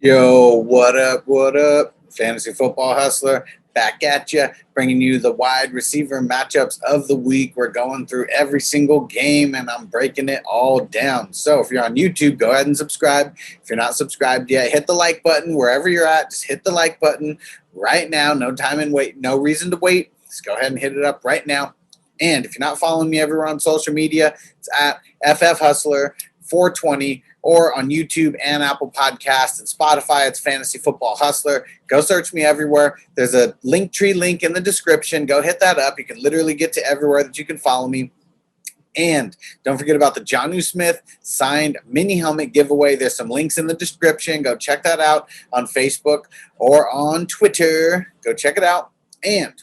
Yo, what up? What up? Fantasy Football Hustler back at you, bringing you the wide receiver matchups of the week. We're going through every single game and I'm breaking it all down. So if you're on YouTube, go ahead and subscribe. If you're not subscribed yet, hit the like button wherever you're at. Just hit the like button right now. No time and wait. No reason to wait. Just go ahead and hit it up right now. And if you're not following me everywhere on social media, it's at FF Hustler 420 or on YouTube and Apple Podcasts and Spotify. It's Fantasy Football Hustler. Go search me everywhere. There's a Linktree link in the description. Go hit that up. You can literally get to everywhere that you can follow me. And don't forget about the Jonnu Smith signed mini helmet giveaway. There's some links in the description. Go check that out on Facebook or on Twitter. Go check it out. And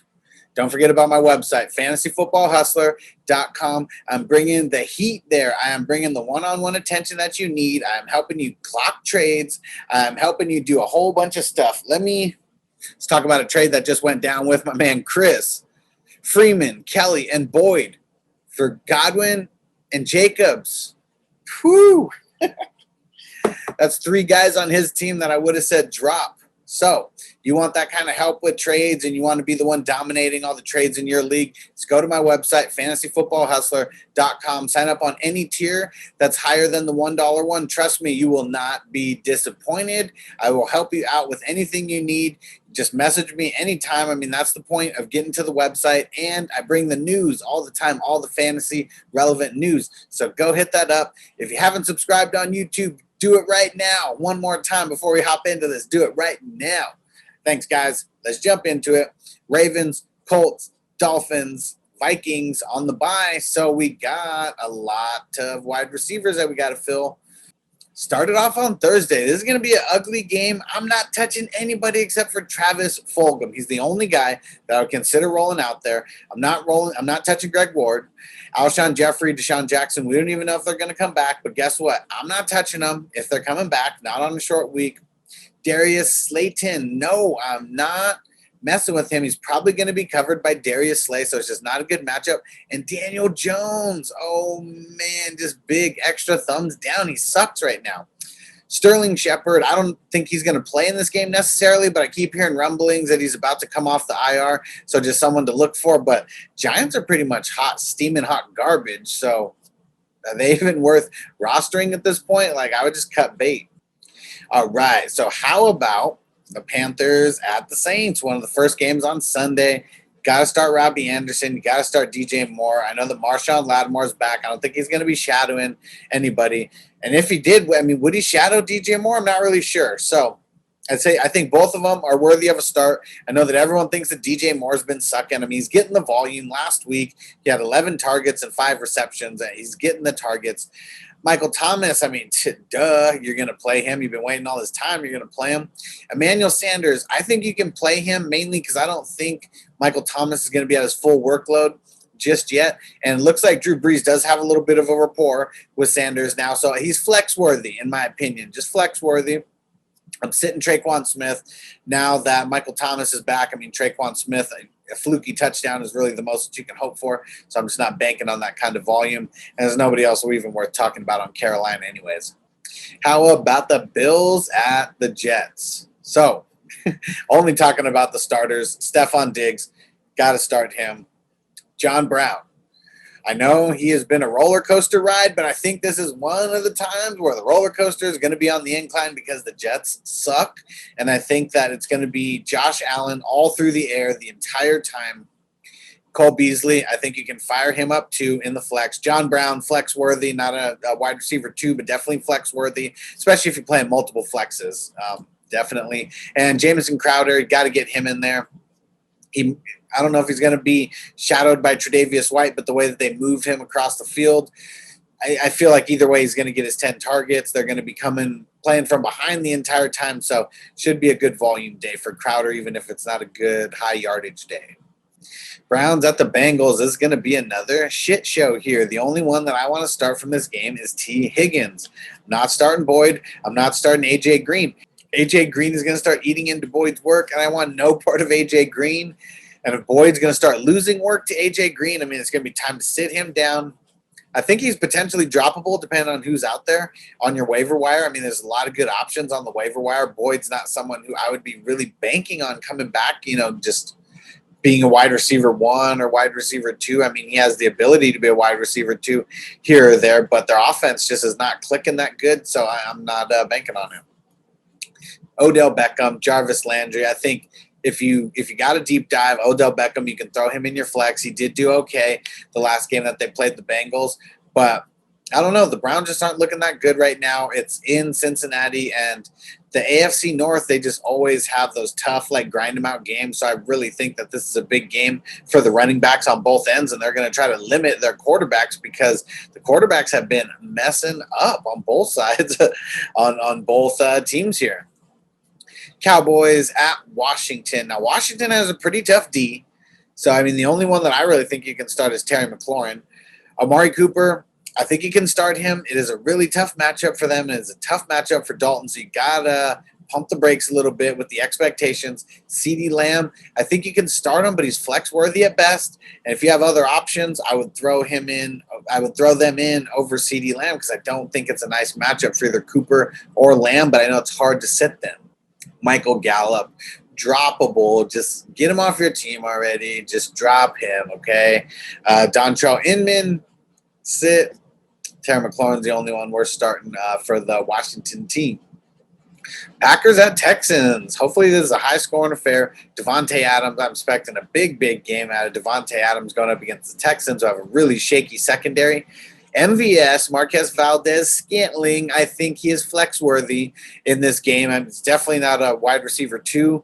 don't forget about my website, fantasyfootballhustler.com. I'm bringing the heat there. I am bringing the one-on-one attention that you need. I'm helping you clock trades. I'm helping you do a whole bunch of stuff. Let's talk about a trade that just went down with my man Chris. Freeman, Kelly, and Boyd for Godwin and Jacobs. Whew. That's three guys on his team that I would have said drop. So you want that kind of help with trades and you want to be the one dominating all the trades in your league, just go to my website, fantasyfootballhustler.com. Sign up on any tier that's higher than the $1 one. Trust me, you will not be disappointed. I will help you out with anything you need. Just message me anytime. I mean, that's the point of getting to the website. And I bring the news all the time, all the fantasy relevant news. So go hit that up. If you haven't subscribed on YouTube, do it right now. One more time before we hop into this. Do it right now. Thanks, guys. Let's jump into it. Ravens, Colts, Dolphins, Vikings on the bye. So we got a lot of wide receivers that we got to fill. Started off on Thursday. This is going to be an ugly game. I'm not touching anybody except for Travis Fulgham. He's the only guy that I would consider rolling out there. I'm not touching Greg Ward. Alshon Jeffrey, Deshaun Jackson, we don't even know if they're going to come back. But guess what? I'm not touching them if they're coming back, not on a short week. Darius Slayton, no, I'm not messing with him. He's probably going to be covered by Darius Slay, so it's just not a good matchup. And Daniel Jones, oh, man, just big extra thumbs down. He sucks right now. Sterling Shepard, I don't think he's going to play in this game necessarily, but I keep hearing rumblings that he's about to come off the IR, so just someone to look for. But Giants are pretty much hot, steaming hot garbage, so are they even worth rostering at this point? Like, I would just cut bait. All right, so how about the Panthers at the Saints? One of the first games on Sunday. Got to start Robbie Anderson. You got to start DJ Moore. I know that Marshawn Lattimore's back. I don't think he's going to be shadowing anybody. And if he did, I mean, would he shadow DJ Moore? I'm not really sure. So I think both of them are worthy of a start. I know that everyone thinks that DJ Moore's been sucking. I mean, he's getting the volume. Last week, he had 11 targets and 5 receptions. He's getting the targets. Michael Thomas, I mean, you're going to play him. You've been waiting all this time. You're going to play him. Emmanuel Sanders, I think you can play him mainly because I don't think Michael Thomas is going to be at his full workload just yet. And it looks like Drew Brees does have a little bit of a rapport with Sanders now. So he's flex-worthy, in my opinion, just flex-worthy. I'm sitting Traquan Smith now that Michael Thomas is back. I mean, Traquan Smith, a fluky touchdown is really the most that you can hope for. So I'm just not banking on that kind of volume. And there's nobody else even worth talking about on Carolina anyways. How about the Bills at the Jets? So only talking about the starters. Stephon Diggs, got to start him. John Brown. I know he has been a roller coaster ride, but I think this is one of the times where the roller coaster is going to be on the incline because the Jets suck. And I think that it's going to be Josh Allen all through the air the entire time. Cole Beasley, I think you can fire him up too in the flex. John Brown, flex worthy, not a wide receiver too, but definitely flex worthy, especially if you're playing multiple flexes. Definitely. And Jamison Crowder, you got to get him in there. I don't know if he's going to be shadowed by Tre'Davious White, but the way that they move him across the field, I feel like either way he's going to get his 10 targets. They're going to be playing from behind the entire time, so should be a good volume day for Crowder, even if it's not a good high yardage day. Browns at the Bengals. This is going to be another shit show here. The only one that I want to start from this game is T. Higgins. I'm not starting Boyd. I'm not starting A.J. Green. A.J. Green is going to start eating into Boyd's work, and I want no part of A.J. Green. And if Boyd's going to start losing work to A.J. Green, I mean, it's going to be time to sit him down. I think he's potentially droppable depending on who's out there on your waiver wire. I mean, there's a lot of good options on the waiver wire. Boyd's not someone who I would be really banking on coming back, just being a wide receiver 1 or wide receiver 2. I mean, he has the ability to be a wide receiver 2 here or there, but their offense just is not clicking that good, so I'm not banking on him. Odell Beckham, Jarvis Landry. I think if you got a deep dive, Odell Beckham, you can throw him in your flex. He did do okay the last game that they played the Bengals, but I don't know. The Browns just aren't looking that good right now. It's in Cincinnati, and the AFC North, they just always have those tough, grind them out games. So I really think that this is a big game for the running backs on both ends, and they're going to try to limit their quarterbacks because the quarterbacks have been messing up on both sides, on both teams here. Cowboys at Washington. Now, Washington has a pretty tough D. So, I mean, the only one that I really think you can start is Terry McLaurin. Amari Cooper, I think you can start him. It is a really tough matchup for them, and it's a tough matchup for Dalton, so you got to pump the brakes a little bit with the expectations. CeeDee Lamb, I think you can start him, but he's flex-worthy at best. And if you have other options, I would throw them in over CeeDee Lamb because I don't think it's a nice matchup for either Cooper or Lamb, but I know it's hard to sit them. Michael Gallup, droppable. Just get him off your team already. Just drop him, okay? Dontrell Inman, sit. Terry McLaurin's the only one we're starting for the Washington team. Packers at Texans. Hopefully this is a high-scoring affair. Devontae Adams, I'm expecting a big, big game out of Devontae Adams going up against the Texans, who have a really shaky secondary. MVS, Marquez Valdez-Scantling, I think he is flex-worthy in this game. It's definitely not a wide receiver 2.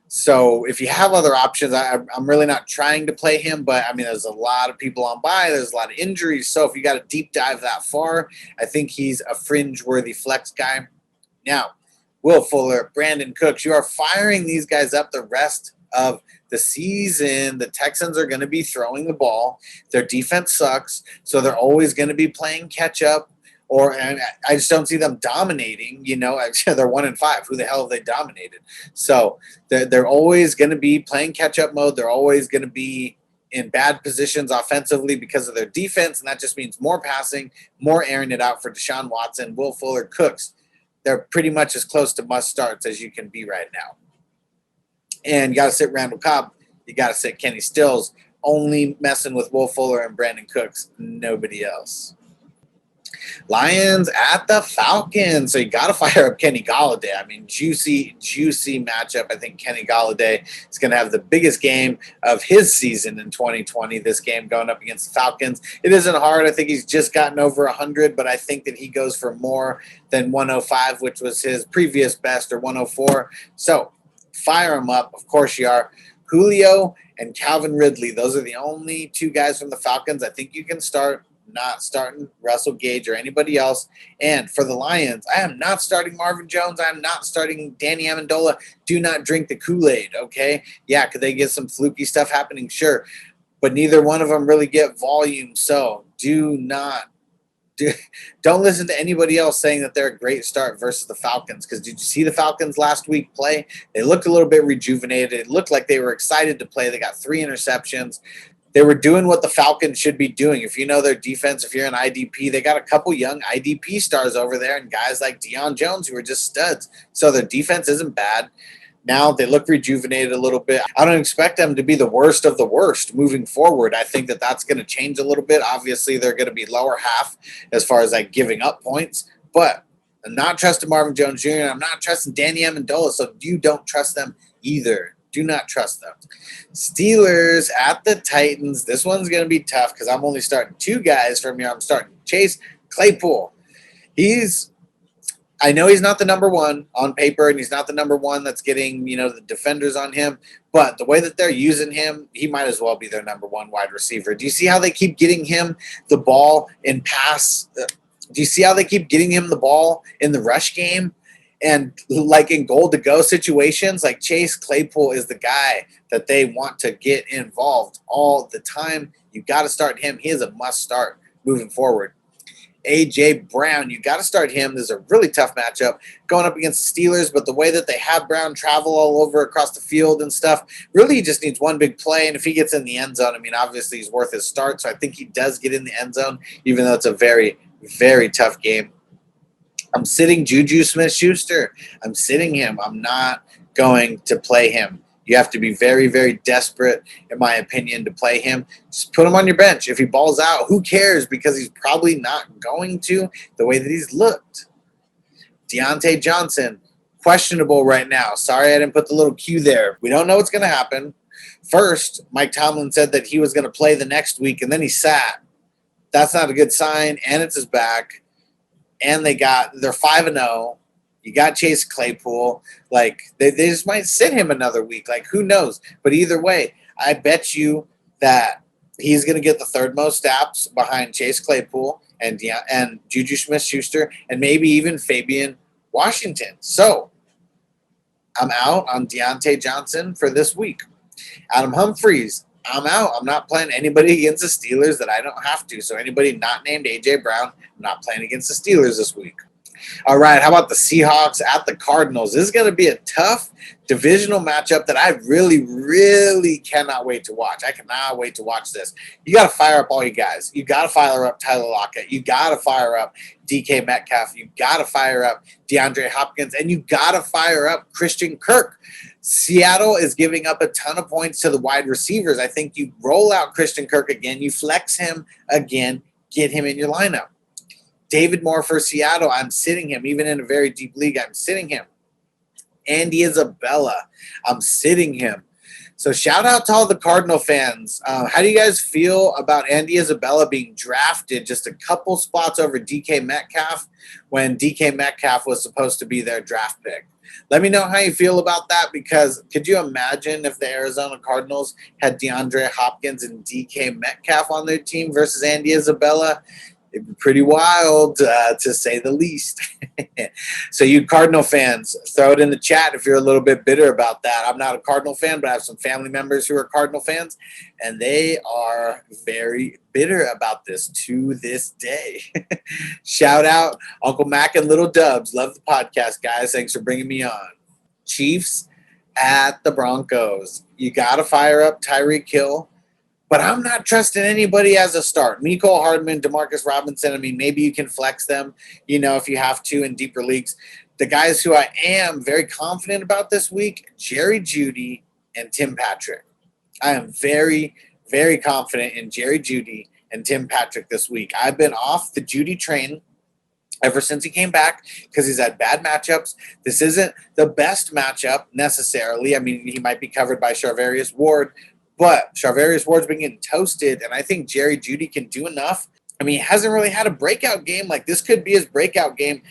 So if you have other options, I'm really not trying to play him, but, I mean, there's a lot of people on bye. There's a lot of injuries. So if you got a deep dive that far, I think he's a fringe-worthy flex guy. Now, Will Fuller, Brandon Cooks, you are firing these guys up the rest of the season. The Texans are going to be throwing the ball. Their defense sucks, so they're always going to be playing catch-up. And I just don't see them dominating. They're 1-5. Who the hell have they dominated? So they're always going to be playing catch-up mode. They're always going to be in bad positions offensively because of their defense, and that just means more passing, more airing it out for Deshaun Watson, Will Fuller, Cooks. They're pretty much as close to must-starts as you can be right now. And you got to sit Randall Cobb. You got to sit Kenny Stills. Only messing with Will Fuller and Brandon Cooks. Nobody else. Lions at the Falcons. So you got to fire up Kenny Golladay. I mean, juicy matchup. I think Kenny Golladay is going to have the biggest game of his season in 2020, this game going up against the Falcons. It isn't hard. I think he's just gotten over 100, but I think that he goes for more than 105, which was his previous best, or 104. So fire him up. Of course you are. Julio and Calvin Ridley. Those are the only two guys from the Falcons I think you can start. Not starting Russell Gage or anybody else. And for the Lions, I am not starting Marvin Jones. I am not starting Danny Amendola. Do not drink the Kool-Aid, okay? Yeah, could they get some fluky stuff happening? Sure. But neither one of them really get volume. So don't listen to anybody else saying that they're a great start versus the Falcons. Because did you see the Falcons last week play? They looked a little bit rejuvenated. It looked like they were excited to play. They got 3 interceptions. They were doing what the Falcons should be doing. If you know their defense, if you're an IDP, they got a couple young IDP stars over there and guys like Deion Jones who are just studs. So their defense isn't bad. Now they look rejuvenated a little bit. I don't expect them to be the worst of the worst moving forward. I think that that's going to change a little bit. Obviously, they're going to be lower half as far as giving up points. But I'm not trusting Marvin Jones Jr. I'm not trusting Danny Amendola, so you don't trust them either. Do not trust them. Steelers at the Titans. This one's going to be tough because I'm only starting 2 guys from here. I'm starting Chase Claypool. I know he's not the number 1 on paper, and he's not the number 1 that's getting, the defenders on him. But the way that they're using him, he might as well be their number 1 wide receiver. Do you see how they keep getting him the ball in pass? Do you see how they keep getting him the ball in the rush game? And in goal-to-go situations, Chase Claypool is the guy that they want to get involved all the time. You got to start him. He is a must-start moving forward. A.J. Brown. You got to start him. This is a really tough matchup going up against the Steelers, but the way that they have Brown travel all over across the field and stuff, really he just needs one big play, and if he gets in the end zone, I mean, obviously he's worth his start, so I think he does get in the end zone, even though it's a very, very tough game. I'm sitting Juju Smith-Schuster. I'm sitting him. I'm not going to play him. You have to be very, very desperate, in my opinion, to play him. Just put him on your bench. If he balls out, who cares? Because he's probably not going to the way that he's looked. Deontay Johnson, questionable right now. Sorry I didn't put the little Q there. We don't know what's going to happen. First, Mike Tomlin said that he was going to play the next week, and then he sat. That's not a good sign, and it's his back. And they're 5-0. You got Chase Claypool. Like, they just might sit him another week. Like, who knows? But either way, I bet you that he's going to get the third most snaps behind Chase Claypool and Juju Smith-Schuster and maybe even Fabian Washington. So, I'm out on Deontay Johnson for this week. Adam Humphries, I'm out. I'm not playing anybody against the Steelers that I don't have to. So, anybody not named A.J. Brown, I'm not playing against the Steelers this week. All right, how about the Seahawks at the Cardinals? This is going to be a tough divisional matchup that I really, really cannot wait to watch. I cannot wait to watch this. You got to fire up all you guys. You got to fire up Tyler Lockett. You got to fire up DK Metcalf. You got to fire up DeAndre Hopkins. And you got to fire up Christian Kirk. Seattle is giving up a ton of points to the wide receivers. I think you roll out Christian Kirk again. You flex him again. Get him in your lineup. David Moore for Seattle, I'm sitting him. Even in a very deep league, I'm sitting him. Andy Isabella, I'm sitting him. So shout out to all the Cardinal fans. How do you guys feel about Andy Isabella being drafted just a couple spots over DK Metcalf when DK Metcalf was supposed to be their draft pick? Let me know how you feel about that, because could you imagine if the Arizona Cardinals had DeAndre Hopkins and DK Metcalf on their team versus Andy Isabella? It'd be pretty wild, to say the least. So you Cardinal fans, throw it in the chat if you're a little bit bitter about that. I'm not a Cardinal fan, but I have some family members who are Cardinal fans, and they are very bitter about this to this day. Shout out Uncle Mac and Little Dubs. Love the podcast, guys. Thanks for bringing me on. Chiefs at the Broncos. You got to fire up Tyreek Hill. But I'm not trusting anybody as a start. Mecole Hardman, Demarcus Robinson, I mean, maybe you can flex them, if you have to in deeper leagues. The guys who I am very confident about this week, Jerry Jeudy and Tim Patrick. I am very, very confident in Jerry Jeudy and Tim Patrick this week. I've been off the Jeudy train ever since he came back because he's had bad matchups. This isn't the best matchup necessarily. I mean, he might be covered by Charvarius Ward, but Charvarius Ward's been getting toasted, and I think Jerry Jeudy can do enough. I mean, he hasn't really had a breakout game. Like, this could be his breakout game.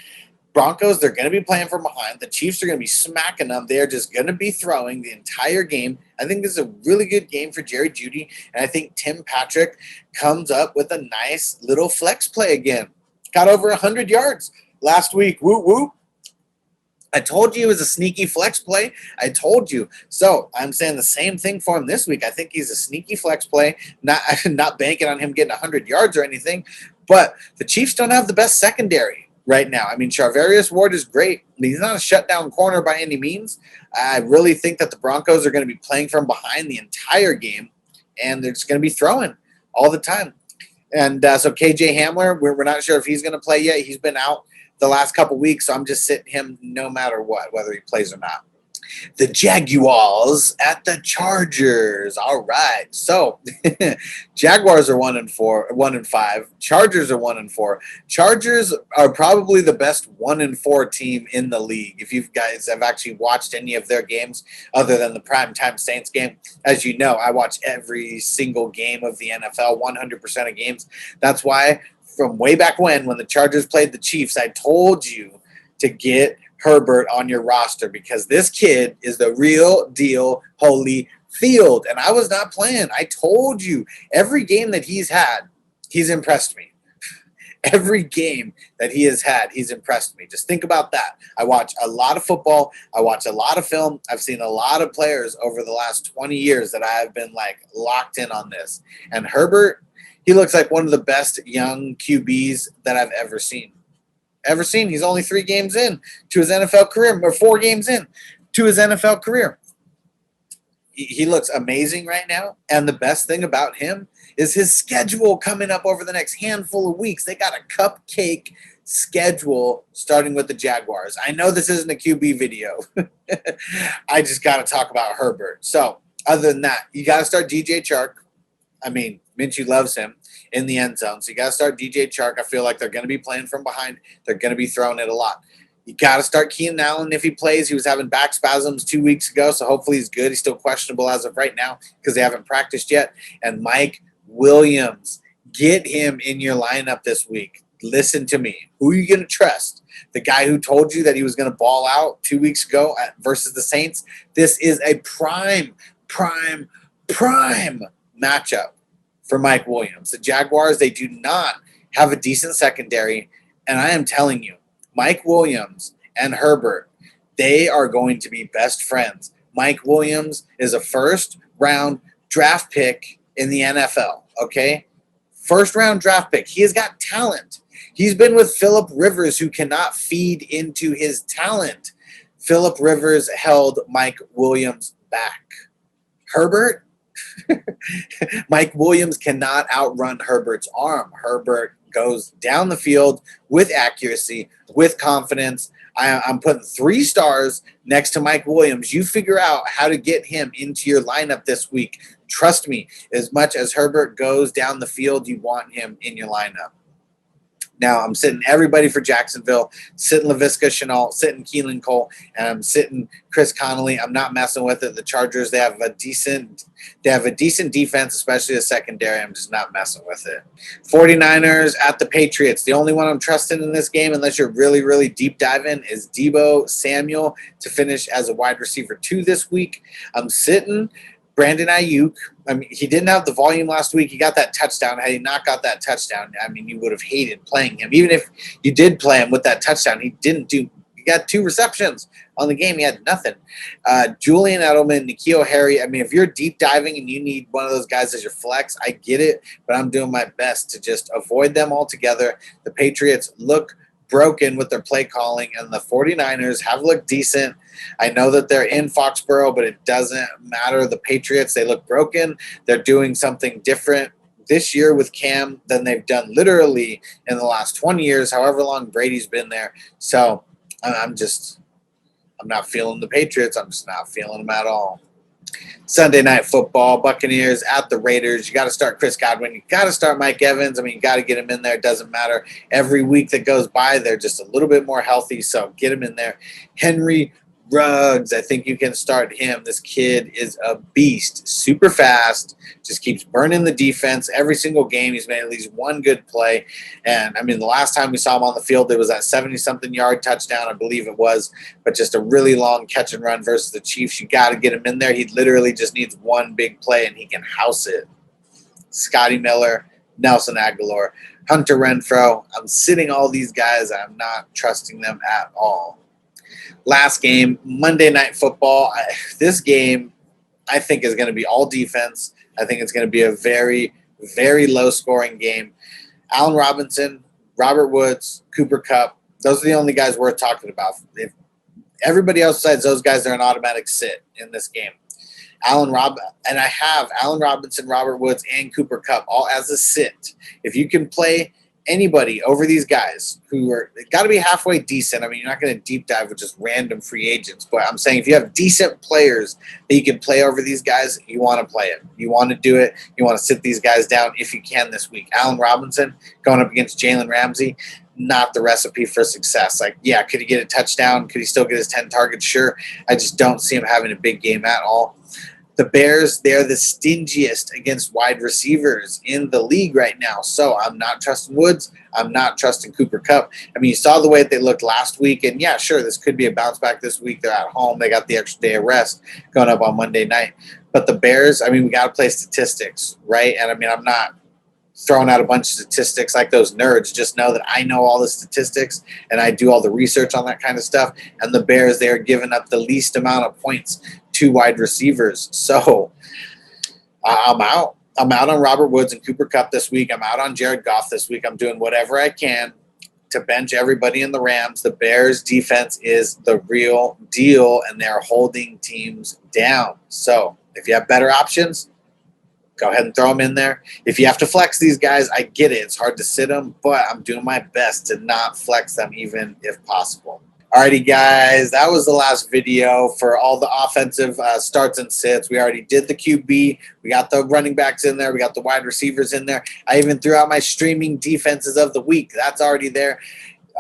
Broncos, they're going to be playing from behind. The Chiefs are going to be smacking them. They're just going to be throwing the entire game. I think this is a really good game for Jerry Jeudy, and I think Tim Patrick comes up with a nice little flex play again. Got over 100 yards last week. Woo, woo. I told you it was a sneaky flex play. I told you. So I'm saying the same thing for him this week. I think he's a sneaky flex play, not banking on him getting 100 yards or anything. But the Chiefs don't have the best secondary right now. I mean, Charvarius Ward is great. I mean, he's not a shutdown corner by any means. I really think that the Broncos are going to be playing from behind the entire game, and they're just going to be throwing all the time. And so KJ Hamler, we're not sure if he's going to play yet. He's been out the last couple weeks, so I'm just sitting him no matter what, whether he plays or not. The Jaguars at the Chargers. All right. So Jaguars are 1-5. Chargers are 1-4. Chargers are probably the best 1-4 team in the league. If you guys have actually watched any of their games other than the primetime Saints game, as you know, I watch every single game of the NFL, 100% of games. That's why from way back when the Chargers played the Chiefs, I told you to get Herbert on your roster because this kid is the real deal Holyfield. And I was not playing. I told you every game that he's had, he's impressed me. Every game that he has had, he's impressed me. Just think about that. I watch a lot of football. I watch a lot of film. I've seen a lot of players over the last 20 years that I have been like locked in on this. And Herbert, He looks like one of the best young QBs that I've ever seen. He's only 3 games in to his NFL career, or 4 games in to his NFL career. He looks amazing right now. And the best thing about him is his schedule coming up over the next handful of weeks. They got a cupcake schedule starting with the Jaguars. I know this isn't a QB video. I just got to talk about Herbert. So other than that, you got to start DJ Chark. I mean, Minshew loves him in the end zone. So you got to start DJ Chark. I feel like they're going to be playing from behind. They're going to be throwing it a lot. You got to start Keenan Allen if he plays. He was having back spasms 2 weeks ago, so hopefully he's good. He's still questionable as of right now because they haven't practiced yet. And Mike Williams, get him in your lineup this week. Listen to me. Who are you going to trust? The guy who told you that he was going to ball out 2 weeks ago versus the Saints? This is a prime matchup for Mike Williams. The Jaguars, they do not have a decent secondary, and I am telling you, Mike Williams and Herbert, they are going to be best friends. Mike Williams is a first-round draft pick in the NFL, okay? First-round draft pick. He has got talent. He's been with Phillip Rivers, who cannot feed into his talent. Phillip Rivers held Mike Williams back. Herbert, Mike Williams cannot outrun Herbert's arm. Herbert goes down the field with accuracy, with confidence. I'm putting 3 stars next to Mike Williams. You figure out how to get him into your lineup this week. Trust me, as much as Herbert goes down the field, you want him in your lineup. Now, I'm sitting everybody for Jacksonville, sitting Laviska Shenault, sitting Keelan Cole, and I'm sitting Chris Connolly. I'm not messing with it. The Chargers, they have a decent defense, especially a secondary. I'm just not messing with it. 49ers at the Patriots. The only one I'm trusting in this game, unless you're really, really deep diving, is Deebo Samuel to finish as a wide receiver 2 this week. I'm sitting Brandon Ayuk. I mean, he didn't have the volume last week. He got that touchdown. Had he not got that touchdown, I mean, you would have hated playing him. Even if you did play him with that touchdown, he got 2 receptions on the game. He had nothing. Julian Edelman, N'Keal Harry. I mean, if you're deep diving and you need one of those guys as your flex, I get it, but I'm doing my best to just avoid them altogether. The Patriots look broken with their play calling, and the 49ers have looked decent. I know that they're in Foxborough, but it doesn't matter. The Patriots, they look broken. They're doing something different this year with Cam than they've done literally in the last 20 years, however long Brady's been there. So I'm not feeling the Patriots. I'm just not feeling them at all. Sunday Night Football, Buccaneers at the Raiders. You got to start Chris Godwin. You got to start Mike Evans. I mean, you got to get him in there. It doesn't matter. Every week that goes by, they're just a little bit more healthy, so get him in there. Henry Ruggs, I think you can start him. This kid is a beast. Super fast. Just keeps burning the defense. Every single game, he's made at least one good play. And, I mean, the last time we saw him on the field, it was that 70-something yard touchdown, I believe it was. But just a really long catch and run versus the Chiefs. You got to get him in there. He literally just needs one big play, and he can house it. Scotty Miller, Nelson Aguilar, Hunter Renfrow. I'm sitting all these guys. I'm not trusting them at all. Last game, Monday Night Football. This game, I think, is going to be all defense. I think it's going to be a very, very low-scoring game. Allen Robinson, Robert Woods, Cooper Kupp, those are the only guys worth talking about. If everybody else besides those guys are an automatic sit in this game. I have Allen Robinson, Robert Woods, and Cooper Kupp all as a sit. If you can play anybody over these guys who are got to be halfway decent. I mean, you're not going to deep dive with just random free agents, but I'm saying if you have decent players that you can play over these guys, you want to play it. You want to do it. You want to sit these guys down if you can this week. Allen Robinson going up against Jalen Ramsey, not the recipe for success. Like, yeah, could he get a touchdown? Could he still get his 10 targets? Sure. I just don't see him having a big game at all. The Bears, they're the stingiest against wide receivers in the league right now. So I'm not trusting Woods. I'm not trusting Cooper Kupp. I mean, you saw the way that they looked last week. And, yeah, sure, this could be a bounce back this week. They're at home. They got the extra day of rest going up on Monday night. But the Bears, I mean, we got to play statistics, right? And, I mean, I'm not throwing out a bunch of statistics like those nerds. Just know that I know all the statistics and I do all the research on that kind of stuff. And the Bears, they are giving up the least amount of points to wide receivers. So I'm out. I'm out on Robert Woods and Cooper Kupp this week. I'm out on Jared Goff this week. I'm doing whatever I can to bench everybody in the Rams. The Bears defense is the real deal, and they're holding teams down. So if you have better options, go ahead and throw them in there. If you have to flex these guys, I get it. It's hard to sit them, but I'm doing my best to not flex them even if possible. Alrighty, guys, that was the last video for all the offensive starts and sits. We already did the QB. We got the running backs in there. We got the wide receivers in there. I even threw out my streaming defenses of the week. That's already there.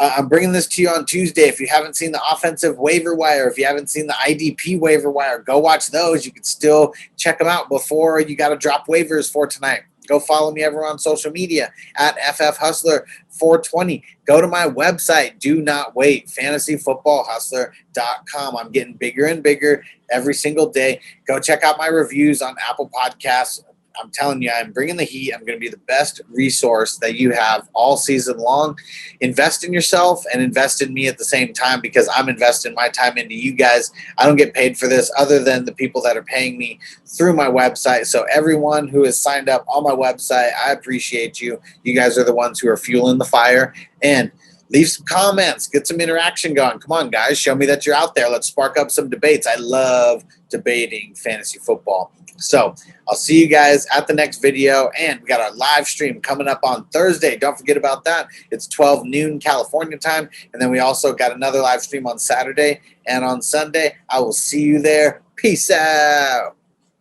I'm bringing this to you on Tuesday. If you haven't seen the offensive waiver wire, if you haven't seen the IDP waiver wire, go watch those. You can still check them out before you got to drop waivers for tonight. Go follow me everywhere on social media at FFHustler420. Go to my website. Do not wait. FantasyFootballHustler.com. I'm getting bigger and bigger every single day. Go check out my reviews on Apple Podcasts. I'm telling you, I'm bringing the heat. I'm going to be the best resource that you have all season long. Invest in yourself and invest in me at the same time, because I'm investing my time into you guys. I don't get paid for this other than the people that are paying me through my website. So everyone who has signed up on my website, I appreciate you. You guys are the ones who are fueling the fire. And leave some comments. Get some interaction going. Come on, guys. Show me that you're out there. Let's spark up some debates. I love debating fantasy football. So I'll see you guys at the next video. And we got our live stream coming up on Thursday. Don't forget about that. It's 12 noon California time. And then we also got another live stream on Saturday and on Sunday. I will see you there. Peace out.